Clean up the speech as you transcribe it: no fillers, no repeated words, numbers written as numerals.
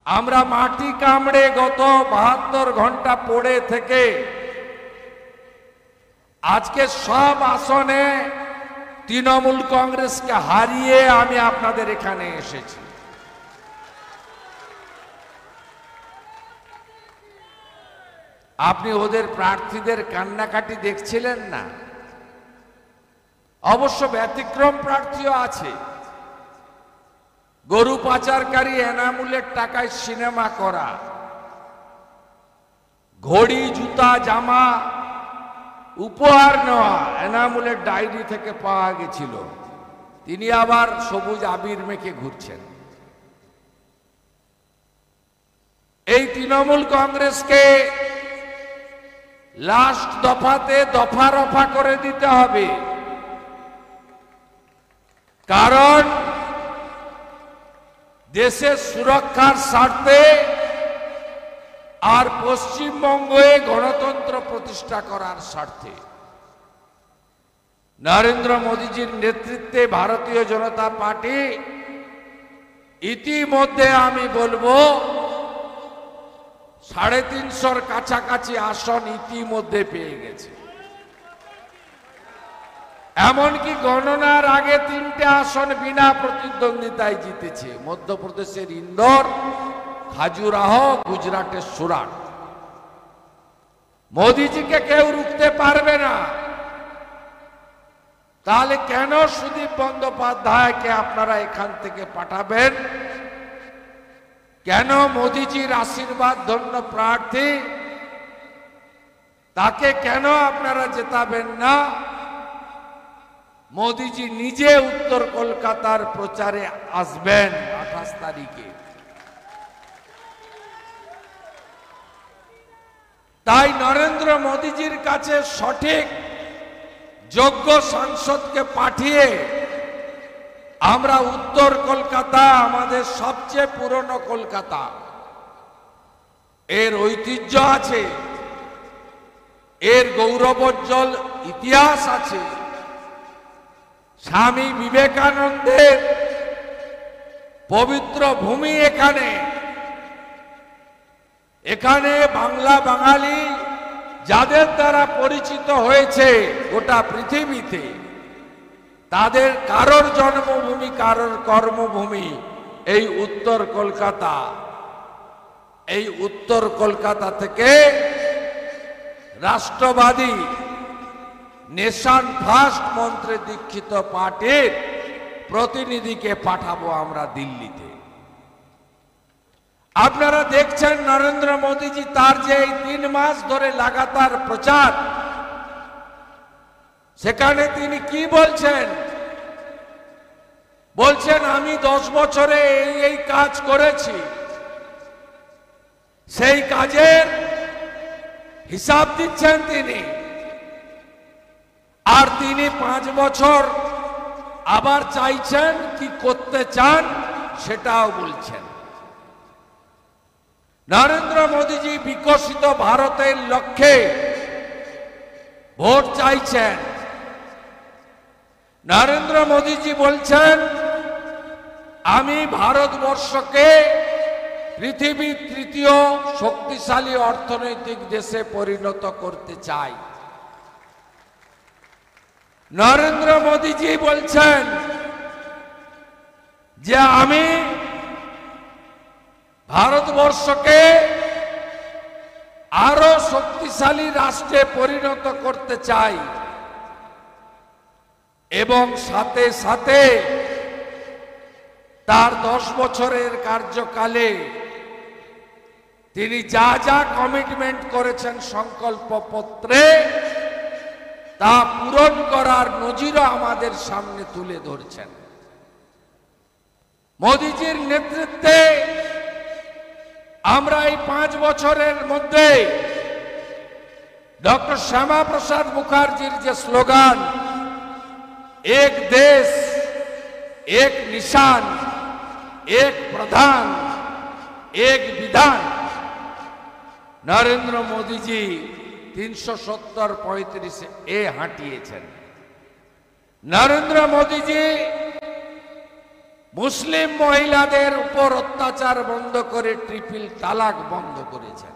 আমরা মাটি কামড়ে গত 72 ঘন্টা পড়ে থেকে আজকে সব আসনে তৃণমূল কংগ্রেসকে হারিয়ে আমি আপনাদের এখানে এসেছি। আপনি ওদের প্রার্থীদের কান্নাকাটি দেখছিলেন না? অবশ্য ব্যতিক্রম প্রার্থীও আছে। গরু পাচারকারী এনামুলের টাকায় সিনেমা করা, ঘড়ি, জুতা, জামা উপহার নেওয়া এনামুলের ডায়েরি থেকে পাওয়া গেছিল। তিনি আবার সবুজ আবির মেখে ঘুরছেন। এই তৃণমূল কংগ্রেসকে লাস্ট দফাতে দফা রফা করে দিতে হবে, কারণ দেশের সুরক্ষার স্বার্থে আর পশ্চিমবঙ্গে গণতন্ত্র প্রতিষ্ঠা করার স্বার্থে নরেন্দ্র মোদীজির নেতৃত্বে ভারতীয় জনতা পার্টি ইতিমধ্যে আমি বলবো 350-র কাছাকাছি আসন ইতিমধ্যে পেয়ে গেছে। এমনকি গণনার আগে 3টে আসন বিনা প্রতিদ্বন্দ্বিতায় জিতেছে। মধ্যপ্রদেশের ইন্দোর, খাজুরাহ, গুজরাটের সুরাট। মোদীজিকে কেউ রুখতে পারবে না। তাহলে কেন সুদীপ বন্দ্যোপাধ্যায়কে আপনারা এখান থেকে পাঠাবেন? কেন মোদীজির আশীর্বাদ ধন্য প্রার্থী তাকে কেন আপনারা জেতাবেন না? মোদীজি নিজে উত্তর কলকাতার প্রচারে আসবেন 28 তারিখে। তাই নরেন্দ্র মোদীজির কাছে সঠিক যোগ্য সাংসদকে পাঠিয়ে আমরা উত্তর কলকাতা, আমাদের সবচেয়ে পুরনো কলকাতা, এর ঐতিহ্য আছে, এর গৌরবোজ্জ্বল ইতিহাস আছে, স্বামী বিবেকানন্দের পবিত্র ভূমি এখানে। এখানে বাংলা বাঙালি যাদের দ্বারা পরিচিত হয়েছে গোটা পৃথিবীতে, তাদের কারোর জন্মভূমি, কারোর কর্মভূমি এই উত্তর কলকাতা। এই উত্তর কলকাতা থেকে রাষ্ট্রবাদী নেশন ফার্স্ট মন্ত্রে দীক্ষিত পার্টির প্রতিনিধিকে পাঠাবো আমরা দিল্লিতে। আপনারা দেখছেন নরেন্দ্র মোদীজি তার যে এই 3 মাস ধরে লাগাতার প্রচার, সেখানে তিনি কি বলছেন? বলছেন আমি 10 বছরে এই কাজ করেছি। সেই কাজের হিসাব দিচ্ছেন তিনি। আর তিনি 5 বছর আবার চাইছেন, কি করতে চান সেটাও বলছেন। নরেন্দ্র মোদীজি বিকশিত ভারতের লক্ষ্যে ভোট চাইছেন। নরেন্দ্র মোদীজি বলছেন আমি ভারতবর্ষকে পৃথিবীর 3য় শক্তিশালী অর্থনৈতিক দেশে পরিণত করতে চাই। নরেন্দ্র মোদীজি বলছেন যে আমি ভারতবর্ষকে আরো শক্তিশালী রাষ্ট্রে পরিণত করতে চাই এবং সাথে সাথে তার 10 বছরের কার্যকালে তিনি যা যা কমিটমেন্ট করেছেন সংকল্পপত্রে, তা পূরণ করার নজিরও আমাদের সামনে তুলে ধরছেন। মোদীজির নেতৃত্বে আমরা এই 5 বছরের মধ্যে ডক্টর শ্যামা প্রসাদ মুখার্জির যে স্লোগান এক দেশ এক নিশান এক প্রধান এক বিধান, নরেন্দ্র মোদীজি 370-35 হাঁটিয়েছেন। নরেন্দ্র মোদীজি মুসলিম মহিলাদের উপর অত্যাচার বন্ধ করে ট্রিপল তালাক বন্ধ করেছেন।